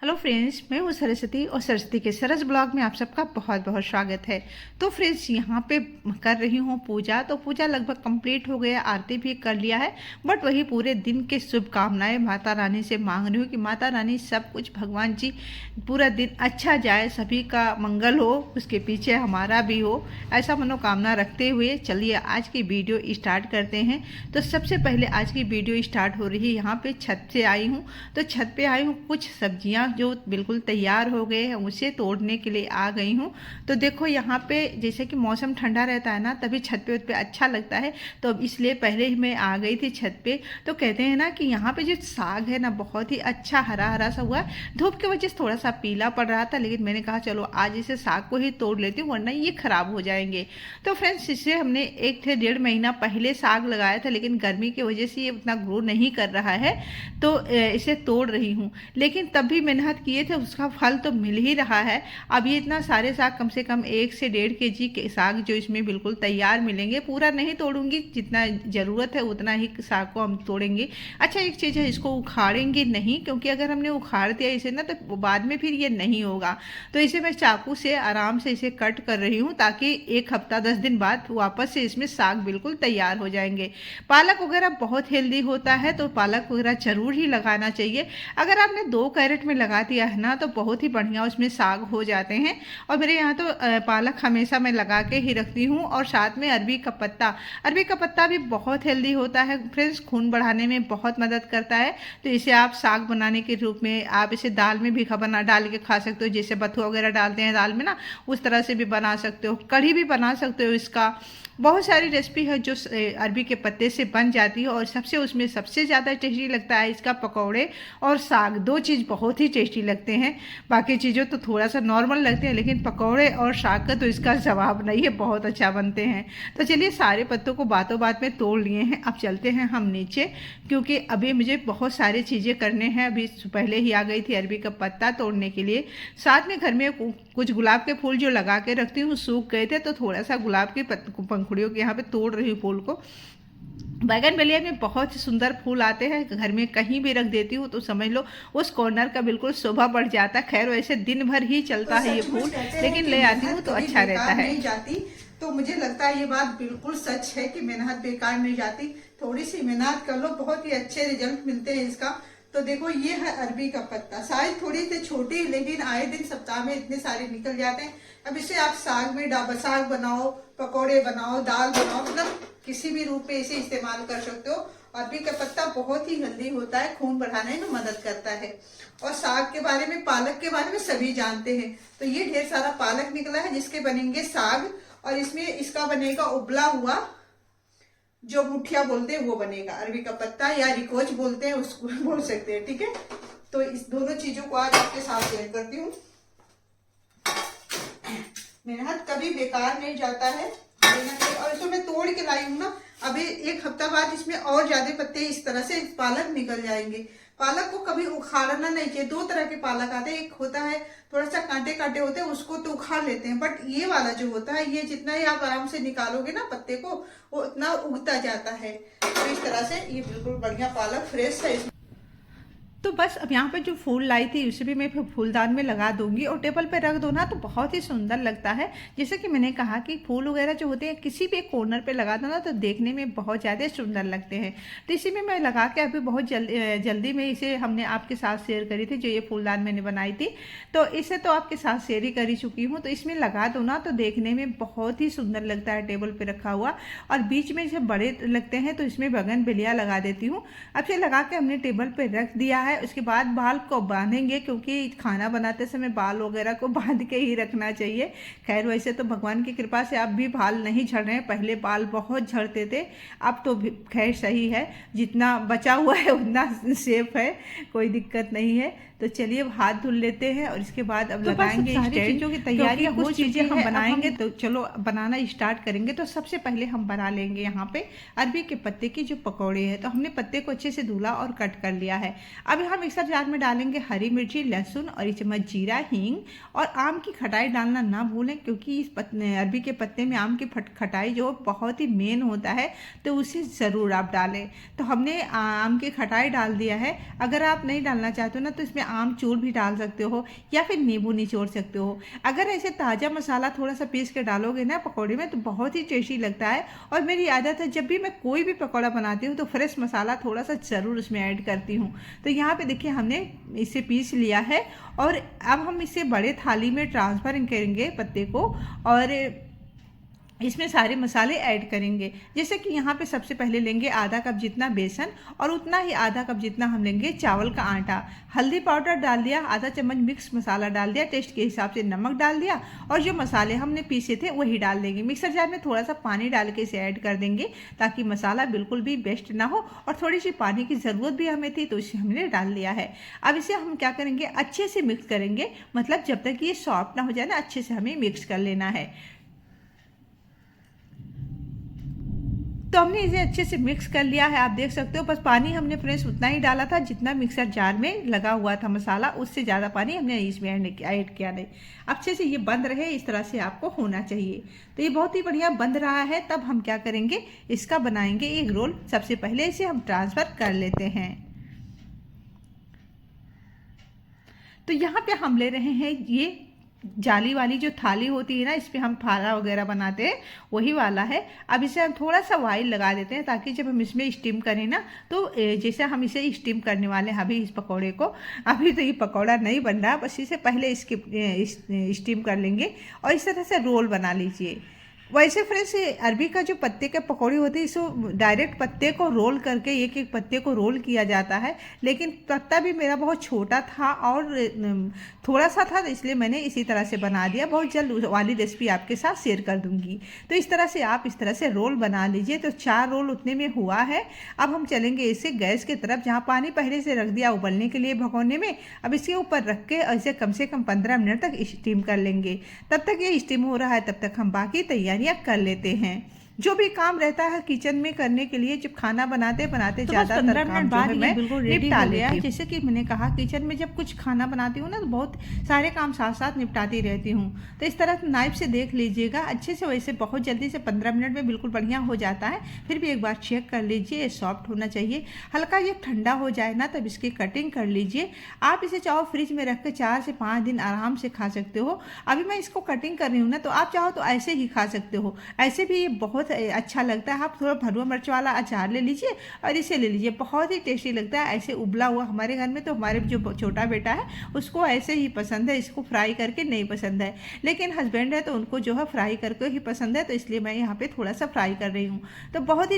Hello friends, मैं हूँ सरस्वती और सरस्वती के सरस ब्लॉग में आप सबका बहुत बहुत स्वागत है। तो फ्रेंड्स, यहाँ पे कर रही हूँ पूजा। तो पूजा लगभग कंप्लीट हो गया, आरती भी कर लिया है। बट वही पूरे दिन के शुभकामनाएं माता रानी से मांग रही हूँ कि माता रानी सब कुछ, भगवान जी पूरा दिन अच्छा जाए, सभी का मंगल हो, उसके पीछे हमारा भी हो, ऐसा मनोकामना रखते हुए चलिए आज की वीडियो स्टार्ट करते हैं। तो सबसे पहले आज की वीडियो स्टार्ट हो रही है, यहाँ पे छत से आई हूँ। तो छत पे आई हूँ, कुछ सब्जियाँ जो बिल्कुल तैयार हो गए हैं उसे तोड़ने के लिए आ गई हूँ। तो देखो यहाँ पे जैसे कि मौसम ठंडा रहता है ना, तभी छत पे अच्छा लगता है। तो अब इसलिए पहले ही मैं आ गई थी छत पे। तो कहते हैं ना कि यहाँ पे जो साग है ना, बहुत ही अच्छा हरा हरा सा हुआ है। धूप की वजह से थोड़ा सा पीला पड़ रहा था, लेकिन मैंने कहा चलो आज इसे साग को ही तोड़ लेती हूँ, वरना ये खराब हो जाएंगे। तो फ्रेंड्स, इसे हमने 1 से 1.5 महीना पहले साग लगाया था, लेकिन गर्मी की वजह से ये उतना ग्रो नहीं कर रहा है। तो इसे तोड़ रही हूँ, लेकिन तब भी मेहनत किए थे, उसका फल तो मिल ही रहा है। अब ये इतना सारे साग, कम से कम 1 से 1.5 kg के साग जो इसमें बिल्कुल तैयार मिलेंगे। पूरा नहीं तोड़ूंगी, जितना ज़रूरत है उतना ही साग को हम तोड़ेंगे। अच्छा, एक चीज़ है, इसको उखाड़ेंगे नहीं, क्योंकि अगर हमने उखाड़ दिया इसे ना, तो बाद में फिर ये नहीं होगा। तो इसे मैं चाकू से आराम से इसे कट कर रही हूँ, ताकि 1 हफ्ता 10 दिन बाद वापस से इसमें साग बिल्कुल तैयार हो जाएंगे। पालक वगैरह बहुत हेल्दी होता है, तो पालक वगैरह जरूर ही लगाना चाहिए। अगर आपने 2 कैरेट में लगा दिया है ना, तो बहुत ही बढ़िया उसमें साग हो जाते हैं। और मेरे यहाँ तो पालक हमेशा मैं लगा के ही रखती हूँ। और साथ में अरबी का पत्ता भी बहुत हेल्दी होता है फ्रेंड्स, खून बढ़ाने में बहुत मदद करता है। तो इसे आप साग बनाने के रूप में, आप इसे दाल में भी बना डाल के खा सकते हो, जैसे बथुआ वगैरह डालते हैं दाल में ना, उस तरह से भी बना सकते हो। कढ़ी भी बना सकते हो इसका। बहुत सारी रेसिपी है जो अरबी के पत्ते से बन जाती है। और उसमें सबसे ज़्यादा टेस्टी लगता है इसका पकौड़े और साग, दो चीज़ बहुत ही टेस्टी लगते हैं। बाकी चीज़ों तो थोड़ा सा नॉर्मल लगते हैं, लेकिन पकौड़े और साग का तो इसका जवाब नहीं है, बहुत अच्छा बनते हैं। तो चलिए, सारे पत्तों को बातों बात में तोड़ लिए हैं। अब चलते हैं हम नीचे, क्योंकि अभी मुझे बहुत सारी चीज़ें करने हैं। अभी पहले ही आ गई थी अरबी का पत्ता तोड़ने के लिए। साथ में घर में कुछ गुलाब के फूल जो लगा के रखती हूँ, सूख गए थे, तो थोड़ा सा गुलाब की पंखुड़ियों के यहाँ पे तोड़ रही हूँ फूल को। बैगनवेलिया में बहुत सुंदर फूल आते हैं, घर में कहीं भी रख देती हूँ तो समझ लो उस कॉर्नर का बिल्कुल शोभा बढ़ जाता है। खैर, वैसे दिन भर ही चलता है ये फूल, लेकिन ले आती हूँ तो अच्छा रहता है। नहीं जाती, तो मुझे लगता है ये बात बिल्कुल सच है कि मेहनत बेकार नहीं जाती। थोड़ी सी मेहनत कर लो, बहुत ही अच्छे रिजल्ट मिलते हैं इसका। तो देखो, ये है अरबी का पत्ता। साइज थोड़ी सी छोटी, लेकिन आए दिन सप्ताह में इतने सारे निकल जाते हैं। अब इसे आप साग में साग बनाओ, पकौड़े बनाओ, दाल बनाओ, मतलब किसी भी रूप में इसे इस्तेमाल कर सकते हो। अरबी का पत्ता बहुत ही हेल्दी होता है, खून बढ़ाने में मदद करता है। और साग के बारे में, पालक के बारे में सभी जानते हैं। तो ये ढेर सारा पालक निकला है, जिसके बनेंगे साग। और इसमें इसका बनेगा उबला हुआ, जो मुठिया बोलते हैं वो बनेगा। अरबी का पत्ता या रिकोच बोलते हैं, उसको बोल सकते हैं, ठीक है। तो इस दोनों चीजों को आज आपके साथ शेयर करती हूँ। मेहनत कभी बेकार नहीं जाता है। और इसको मैं तोड़ के लाई हूँ ना, अभी 1 हफ्ता बाद इसमें और ज्यादा पत्ते इस तरह से पालक निकल जाएंगे। पालक को कभी उखाड़ना नहीं चाहिए। 2 तरह के पालक आते हैं, एक होता है थोड़ा सा कांटे कांटे होते हैं, उसको तो उखाड़ लेते हैं। बट ये वाला जो होता है, ये जितना ही आप आराम से निकालोगे ना पत्ते को, वो उतना उगता जाता है। तो इस तरह से ये बिल्कुल बढ़िया पालक फ्रेश है। तो बस अब यहाँ पे जो फूल लाई थी उसे भी मैं फिर फूलदान में लगा दूंगी, और टेबल पे रख दो ना तो बहुत ही सुंदर लगता है। जैसे कि मैंने कहा कि फूल वगैरह जो होते हैं किसी भी कॉर्नर पे लगा दो ना, तो देखने में बहुत ज़्यादा सुंदर लगते हैं। तो इसी में मैं लगा के अभी बहुत जल्दी में इसे हमने आपके साथ शेयर करी थी, जो ये फूलदान मैंने बनाई थी। तो इसे तो आपके साथ शेयर ही करी चुकी हूँ। तो इसमें लगा दो ना तो देखने में बहुत ही सुंदर लगता है टेबल पर रखा हुआ। और बीच में जब बड़े लगते हैं तो इसमें बैगनवेलिया लगा देती हूँ। अब से लगा के हमने टेबल पर रख दिया है। उसके बाद बाल को बांधेंगे, क्योंकि खाना बनाते समय बाल वगैरह को बांध के ही रखना चाहिए। खैर, वैसे तो भगवान की कृपा से अब भी बाल नहीं झड़ रहे हैं, पहले बाल बहुत झड़ते थे। अब तो खैर सही है, जितना बचा हुआ है उतना सेफ है, कोई दिक्कत नहीं है। तो चलिए अब हाथ धुल लेते हैं, और इसके बाद अब लगाएंगे स्टैंड। चीज़ों की तैयारी, कुछ चीज़ें हम बनाएंगे। तो चलो बनाना स्टार्ट करेंगे। तो सबसे पहले हम बना लेंगे यहाँ पे अरबी के पत्ते की जो पकौड़े हैं। तो हमने पत्ते को अच्छे से धुला और कट कर लिया है। अब हम मिक्सर जार में डालेंगे हरी मिर्ची, लहसुन और 1 चम्मच जीरा, हींग, और आम की खटाई डालना ना भूलें, क्योंकि इस अरबी के पत्ते में आम की खटाई जो बहुत ही मेन होता है, तो उसे ज़रूर आप डालें। तो हमने आम की खटाई डाल दिया है। अगर आप नहीं डालना चाहते हो ना, तो इसमें आमचूर भी डाल सकते हो या फिर नींबू निचोड़ सकते हो। अगर ऐसे ताज़ा मसाला थोड़ा सा पीस के डालोगे ना पकौड़े में तो बहुत ही टेस्टी लगता है। और मेरी आदत है जब भी मैं कोई भी पकौड़ा बनाती हूँ तो फ्रेश मसाला थोड़ा सा ज़रूर उसमें ऐड करती हूँ। तो यहाँ पे देखिए हमने इसे पीस लिया है और अब हम इसे बड़े थाली में ट्रांसफ़र करेंगे पत्ते को और इसमें सारे मसाले ऐड करेंगे। जैसे कि यहाँ पे सबसे पहले लेंगे आधा कप जितना बेसन और उतना ही आधा कप जितना हम लेंगे चावल का आटा। हल्दी पाउडर डाल दिया, आधा चम्मच मिक्स मसाला डाल दिया, टेस्ट के हिसाब से नमक डाल दिया और जो मसाले हमने पीसे थे वही डाल देंगे। मिक्सर जार में थोड़ा सा पानी डाल के इसे ऐड कर देंगे ताकि मसाला बिल्कुल भी वेस्ट ना हो और थोड़ी सी पानी की ज़रूरत भी हमें थी तो इसे हमने डाल दिया है। अब इसे हम क्या करेंगे, अच्छे से मिक्स करेंगे, मतलब जब तक ये सॉफ्ट ना हो जाए ना अच्छे से हमें मिक्स कर लेना है। तो हमने इसे अच्छे से मिक्स कर लिया है, आप देख सकते हो। बस पानी हमने फ्रेंड्स उतना ही डाला था जितना मिक्सर जार में लगा हुआ था मसाला, उससे ज़्यादा पानी हमने इसमें ऐड किया नहीं। अच्छे से ये बंद रहे इस तरह से आपको होना चाहिए। तो ये बहुत ही बढ़िया बंद रहा है। तब हम क्या करेंगे, इसका बनाएंगे एक रोल। सबसे पहले इसे हम ट्रांसफ़र कर लेते हैं। तो यहाँ पे हम ले रहे हैं ये जाली वाली जो थाली होती है ना, इस पे हम फारा वगैरह बनाते हैं वही वाला है। अब इसे हम थोड़ा सा ऑयल लगा देते हैं ताकि जब हम इसमें स्टीम करें ना तो जैसे हम इसे स्टीम करने वाले हैं अभी इस पकौड़े को, अभी तो ये पकौड़ा नहीं बन रहा, बस इसे पहले इसके स्टीम कर लेंगे और इस तरह से रोल बना लीजिए। वैसे फ्रेंड्स अरबी का जो पत्ते के पकौड़े होते हैं इसको डायरेक्ट पत्ते को रोल करके एक एक पत्ते को रोल किया जाता है, लेकिन पत्ता भी मेरा बहुत छोटा था और थोड़ा सा था, तो इसलिए मैंने इसी तरह से बना दिया। बहुत जल्द वाली रेसिपी आपके साथ शेयर कर दूंगी। तो इस तरह से आप इस तरह से रोल बना लीजिए। तो 4 रोल उतने में हुआ है। अब हम चलेंगे इसे गैस की तरफ, जहाँ पानी पहले से रख दिया उबलने के लिए भगोने में। अब इसके ऊपर रख के इसे कम से कम 15 मिनट तक स्टीम कर लेंगे। तब तक ये स्टीम हो रहा है तब तक हम बाकी तैयारियां कर लेते हैं। जो भी काम रहता है किचन में करने के लिए, जब खाना बनाते बनाते तो ज़्यादा 15 मिनट बाद मैं बिल्कुल निपटा लिया है। जैसे कि मैंने कहा किचन में जब कुछ खाना बनाती हूँ ना तो बहुत सारे काम साथ साथ निपटाती रहती हूँ। तो इस तरह नाइफ से देख लीजिएगा अच्छे से, वैसे बहुत जल्दी से 15 मिनट में बिल्कुल बढ़िया हो जाता है। फिर भी एक बार चेक कर लीजिए, सॉफ्ट होना चाहिए। हल्का जब ठंडा हो जाए ना तब इसकी कटिंग कर लीजिए। आप इसे चाहो फ्रिज में रख कर 4 से 5 दिन आराम से खा सकते हो। अभी मैं इसको कटिंग कर रही हूँ ना, तो आप चाहो तो ऐसे ही खा सकते हो, ऐसे भी ये बहुत अच्छा लगता है। आप थोड़ा भरवा मिर्च वाला अचार ले लीजिए और इसे ले लीजिए, बहुत ही टेस्टी लगता है ऐसे उबला हुआ। हमारे घर में तो हमारे जो छोटा बेटा है उसको ऐसे ही पसंद है, इसको फ्राई करके नहीं पसंद है, लेकिन हस्बैंड है तो उनको जो है फ्राई करके ही पसंद है, तो इसलिए मैं यहाँ पे थोड़ा सा फ्राई कर रही हूँ। तो बहुत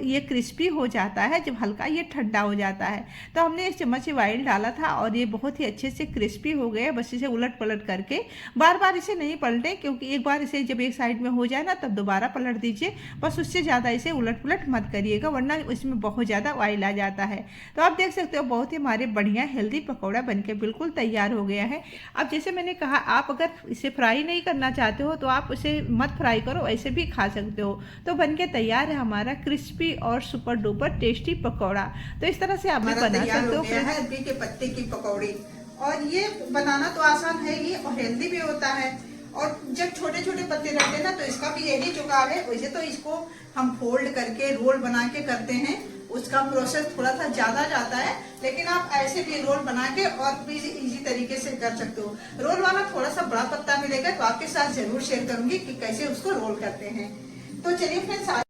ये क्रिस्पी हो जाता है जब हल्का ये ठंडा हो जाता है। तो हमने 1 चम्मच ऑयल डाला था और ये बहुत ही अच्छे से क्रिस्पी हो गए। बस इसे उलट पलट करके, बार बार इसे नहीं पलटें, क्योंकि एक बार इसे जब एक साइड में हो जाए ना तब दोबारा पलट दीजिए। बस उससे ज़्यादा इसे उलट पुलट मत करिएगा वरना इसमें बहुत ज़्यादा ऑयल आ जाता है। तो आप देख सकते हो बहुत ही हमारे बढ़िया हेल्दी पकौड़ा बनके बिल्कुल तैयार हो गया है। अब जैसे मैंने कहा आप अगर इसे फ्राई नहीं करना चाहते हो तो आप इसे मत फ्राई करो, ऐसे भी खा सकते हो। तो बनके तैयार है हमारा क्रिस्पी और सुपर डुपर टेस्टी पकौड़ा। तो इस तरह से आप भी बना सकते हो। अरबी के पत्ते की पकौड़ी, और ये बनाना तो आसान है ही और हेल्दी भी होता है। और जब छोटे छोटे पत्ते रहते हैं ना तो इसका भी यही जुगाड़ है। वैसे तो इसको हम फोल्ड करके रोल बना के करते हैं, उसका प्रोसेस थोड़ा सा ज्यादा जाता है, लेकिन आप ऐसे भी रोल बना के और भी इजी तरीके से कर सकते हो। रोल वाला थोड़ा सा बड़ा पत्ता मिलेगा तो आपके साथ जरूर शेयर करूंगी कि कैसे उसको रोल करते हैं। तो चलिए फ्रेंड्स,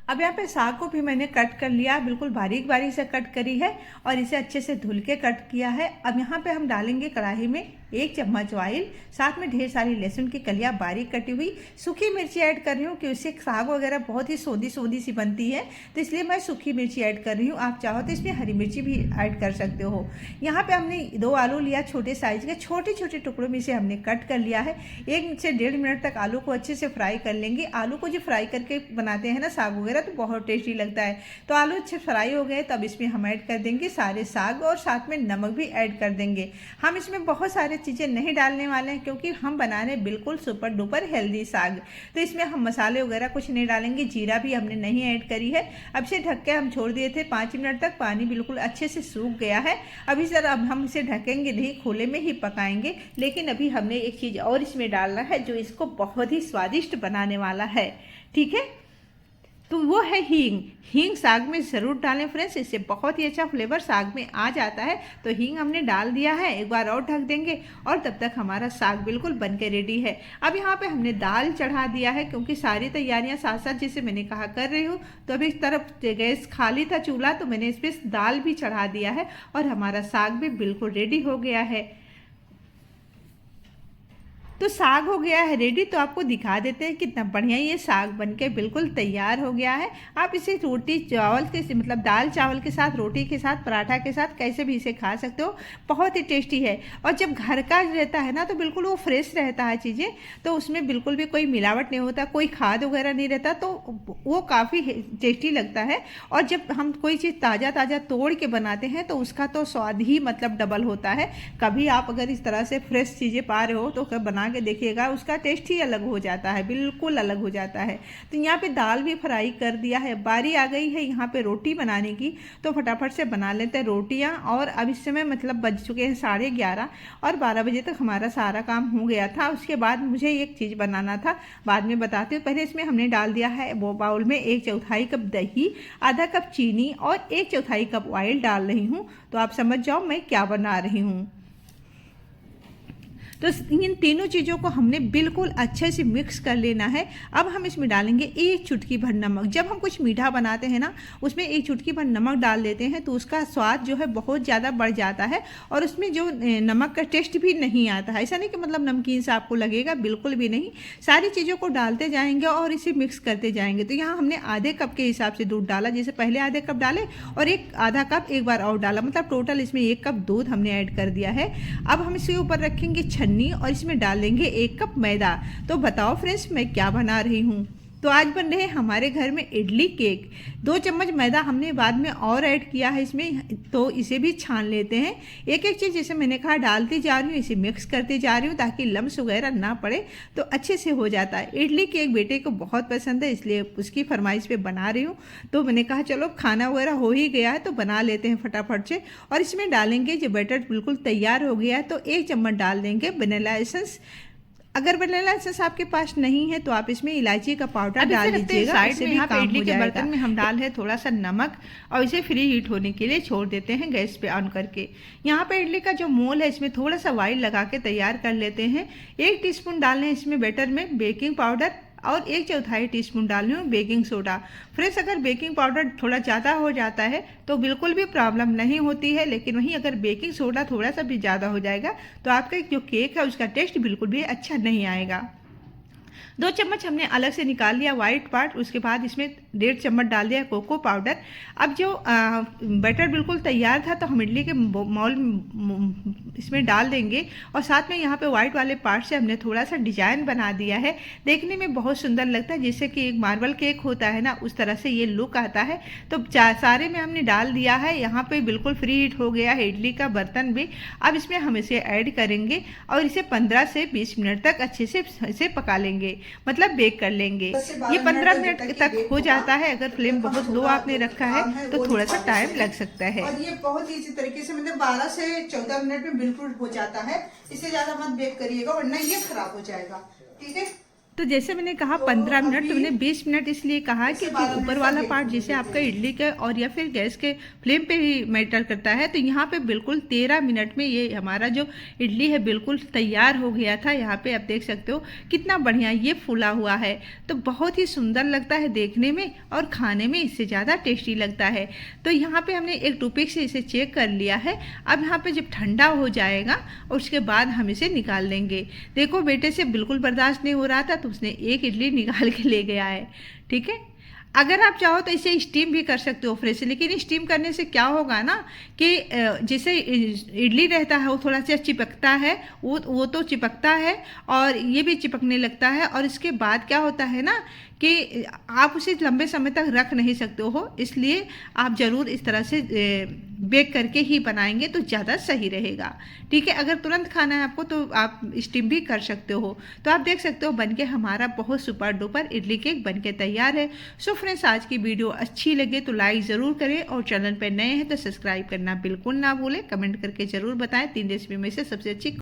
अब यहाँ पे साग को भी मैंने कट कर लिया, बिल्कुल बारीक बारीक से कट करी है और इसे अच्छे से धुल के कट किया है। अब यहाँ पे हम डालेंगे कढ़ाई में 1 चम्मच ऑयल, साथ में ढेर सारी लहसुन की कलियाँ बारीक कटी हुई, सूखी मिर्ची ऐड कर रही हूँ कि उससे साग वगैरह बहुत ही सौंधी सौंधी सी बनती है, तो इसलिए मैं सूखी मिर्ची ऐड कर रही हूँ। आप चाहो तो इसमें हरी मिर्ची भी ऐड कर सकते हो। यहाँ पे हमने 2 आलू लिया, छोटे साइज के, छोटे छोटे टुकड़ों में इसे हमने कट कर लिया है। 1 से 1.5 मिनट तक आलू को अच्छे से फ्राई कर लेंगे। आलू को जो फ्राई करके बनाते हैं ना साग वगैरह तो बहुत टेस्टी लगता है। तो आलू अच्छे फ्राई हो गए तब इसमें हम ऐड कर देंगे सारे साग और साथ में नमक भी ऐड कर देंगे। हम इसमें बहुत सारी चीज़ें नहीं डालने वाले हैं क्योंकि हम बना रहे बिल्कुल सुपर डुपर हेल्दी साग। तो इसमें हम मसाले वगैरह कुछ नहीं डालेंगे, जीरा भी हमने नहीं ऐड करी है। अब इसे ढक के हम छोड़ दिए थे 5 मिनट तक, पानी बिल्कुल अच्छे से सूख गया है। अभी सर अब हम इसे ढकेंगे नहीं, खुले में ही पकाएंगे। लेकिन अभी हमने एक चीज़ और इसमें डालना है जो इसको बहुत ही स्वादिष्ट बनाने वाला है, ठीक है। तो वो है हींग। हींग साग में ज़रूर डालें फ्रेंड्स, इससे बहुत ही अच्छा फ्लेवर साग में आ जाता है। तो हींग हमने डाल दिया है, एक बार और ढक देंगे और तब तक हमारा साग बिल्कुल बन के रेडी है। अब यहाँ पे हमने दाल चढ़ा दिया है, क्योंकि सारी तैयारियां साथ साथ जैसे मैंने कहा कर रही हूँ। तो अभी इस तरफ गैस खाली था चूल्हा, तो मैंने इस पर दाल भी चढ़ा दिया है और हमारा साग भी बिल्कुल रेडी हो गया है। तो साग हो गया है रेडी। तो आपको दिखा देते हैं कितना बढ़िया ये साग बनके बिल्कुल तैयार हो गया है। आप इसे रोटी चावल के मतलब दाल चावल के साथ, रोटी के साथ, पराठा के साथ कैसे भी इसे खा सकते हो, बहुत ही टेस्टी है। और जब घर का रहता है ना तो बिल्कुल वो फ्रेश रहता है चीज़ें, तो उसमें बिल्कुल भी कोई मिलावट नहीं होता, कोई खाद वगैरह नहीं रहता, तो वो काफ़ी टेस्टी लगता है। और जब हम कोई चीज़ ताज़ा ताज़ा तोड़ के बनाते हैं तो उसका तो स्वाद ही मतलब डबल होता है। कभी आप अगर इस तरह से फ्रेश चीज़ें पा रहे हो तो बना के देखिएगा, उसका टेस्ट ही अलग हो जाता है, बिल्कुल अलग हो जाता है। तो यहाँ पे दाल भी फ्राई कर दिया है। बारी आ गई है यहाँ पे रोटी बनाने की, तो फटाफट से बना लेते हैं रोटियाँ। और अब इस समय मतलब बज चुके हैं 11:30 और 12 बजे तक हमारा सारा काम हो गया था। उसके बाद मुझे एक चीज़ बनाना था, बाद में बताती हूँ। पहले इसमें हमने डाल दिया है वो बाउल में 1/4 कप दही, आधा कप चीनी और 1/4 कप ऑयल डाल रही हूँ। तो आप समझ जाओ मैं क्या बना रही हूँ। तो इन तीनों चीज़ों को हमने बिल्कुल अच्छे से मिक्स कर लेना है। अब हम इसमें डालेंगे 1 चुटकी भर नमक। जब हम कुछ मीठा बनाते हैं ना, उसमें 1 चुटकी भर नमक डाल देते हैं तो उसका स्वाद जो है बहुत ज़्यादा बढ़ जाता है और उसमें जो नमक का टेस्ट भी नहीं आता है। ऐसा नहीं कि मतलब नमकीन सा आपको लगेगा, बिल्कुल भी नहीं। सारी चीज़ों को डालते जाएंगे और इसे मिक्स करते जाएंगे। तो यहाँ हमने आधे कप के हिसाब से दूध डाला, जैसे पहले आधे कप डाले और आधा कप एक बार और डाला, मतलब टोटल इसमें 1 कप दूध हमने ऐड कर दिया है। अब हम इसके ऊपर रखेंगे छन्नी और इसमें डालेंगे 1 कप मैदा। तो बताओ फ्रेंड्स मैं क्या बना रही हूँ। तो आज बन रहे हैं हमारे घर में इडली केक। 2 चम्मच मैदा हमने बाद में और ऐड किया है इसमें, तो इसे भी छान लेते हैं। एक एक चीज़ जैसे मैंने कहा डालती जा रही हूँ, इसे मिक्स करती जा रही हूँ ताकि लम्स वगैरह ना पड़े, तो अच्छे से हो जाता है। इडली केक बेटे को बहुत पसंद है, इसलिए उसकी फरमाइश पे बना रही हूँ। तो मैंने कहा चलो खाना वगैरह हो ही गया है तो बना लेते हैं फटाफट से। और इसमें डालेंगे, जो बैटर बिल्कुल तैयार हो गया है तो 1 चम्मच डाल देंगे वनीला एसेंस। अगर वनीला एसेंस आपके पास नहीं है तो आप इसमें इलायची का पाउडर डाल दीजिएगा। साइड में यहाँ पे इडली के बर्तन में हम डाल है थोड़ा सा नमक और इसे फ्री हीट होने के लिए छोड़ देते हैं गैस पे ऑन करके। यहाँ पे इडली का जो मोल है इसमें थोड़ा सा ऑयल लगा के तैयार कर लेते हैं। 1 टीस्पून डालने इसमें बैटर में बेकिंग पाउडर और 1/4 टीस्पून डाल रही हूँ बेकिंग सोडा। फ्रेंड्स अगर बेकिंग पाउडर थोड़ा ज़्यादा हो जाता है तो बिल्कुल भी प्रॉब्लम नहीं होती है, लेकिन वहीं अगर बेकिंग सोडा थोड़ा सा भी ज़्यादा हो जाएगा तो आपका जो केक है उसका टेस्ट बिल्कुल भी अच्छा नहीं आएगा। 2 चम्मच हमने अलग से निकाल लिया वाइट पार्ट। उसके बाद इसमें 1.5 चम्मच डाल दिया कोको पाउडर। अब जो बैटर बिल्कुल तैयार था तो हम इडली के मॉल इसमें डाल देंगे और साथ में यहाँ पे वाइट वाले पार्ट से हमने थोड़ा सा डिजाइन बना दिया है। देखने में बहुत सुंदर लगता है, जैसे कि एक मार्बल केक होता है ना, उस तरह से ये लुक आता है। तो सारे में हमने डाल दिया है। यहाँ पे बिल्कुल फ्री हीट हो गया है इडली का बर्तन भी। अब इसमें हम इसे ऐड करेंगे और इसे 15 से 20 मिनट तक अच्छे से इसे पका लेंगे, मतलब बेक कर लेंगे। ये 15 मिनट तक हो जाता है। अगर फ्लेम बहुत लो आपने रखा है तो थोड़ा सा टाइम लग सकता है। और ये बहुत इसी तरीके से मतलब 12 से 14 मिनट में बिल्कुल हो जाता है। इससे ज्यादा मत बेक करिएगा वरना ये खराब हो जाएगा, ठीक है। तो जैसे मैंने कहा 15 मिनट, तो मैंने 20 मिनट इसलिए कहा कि ऊपर वाला पार्ट जैसे आपका इडली का और या फिर गैस के फ्लेम पे ही मैटर करता है। तो यहाँ पे बिल्कुल 13 मिनट में ये हमारा जो इडली है बिल्कुल तैयार हो गया था। यहाँ पे आप देख सकते हो कितना बढ़िया ये फूला हुआ है। तो बहुत ही सुंदर लगता है देखने में और खाने में इससे ज़्यादा टेस्टी लगता है। तो यहाँ पे हमने एक टूथपिक से इसे चेक कर लिया है। अब यहाँ पे जब ठंडा हो जाएगा उसके बाद हम इसे निकाल लेंगे। देखो बेटे से बिल्कुल बर्दाश्त नहीं हो रहा था तो उसने एक इडली निकाल के ले गया है, ठीक है। अगर आप चाहो तो इसे स्टीम भी कर सकते हो फ्रेश, लेकिन स्टीम करने से क्या होगा ना कि जैसे इडली रहता है वो थोड़ा सा चिपकता है, वो तो चिपकता है और ये भी चिपकने लगता है। और इसके बाद क्या होता है ना कि आप उसे लंबे समय तक रख नहीं सकते हो, इसलिए आप ज़रूर इस तरह से बेक करके ही बनाएंगे तो ज़्यादा सही रहेगा, ठीक है। अगर तुरंत खाना है आपको तो आप स्टीम भी कर सकते हो। तो आप देख सकते हो बनके हमारा बहुत सुपर डुपर इडली केक बनके तैयार है। सो फ्रेंड्स आज की वीडियो अच्छी लगे तो लाइक ज़रूर करें और चैनल पर नए हैं तो सब्सक्राइब करना बिल्कुल ना भूलें। कमेंट करके ज़रूर बताएं 3 रेसिपी में से सबसे अच्छी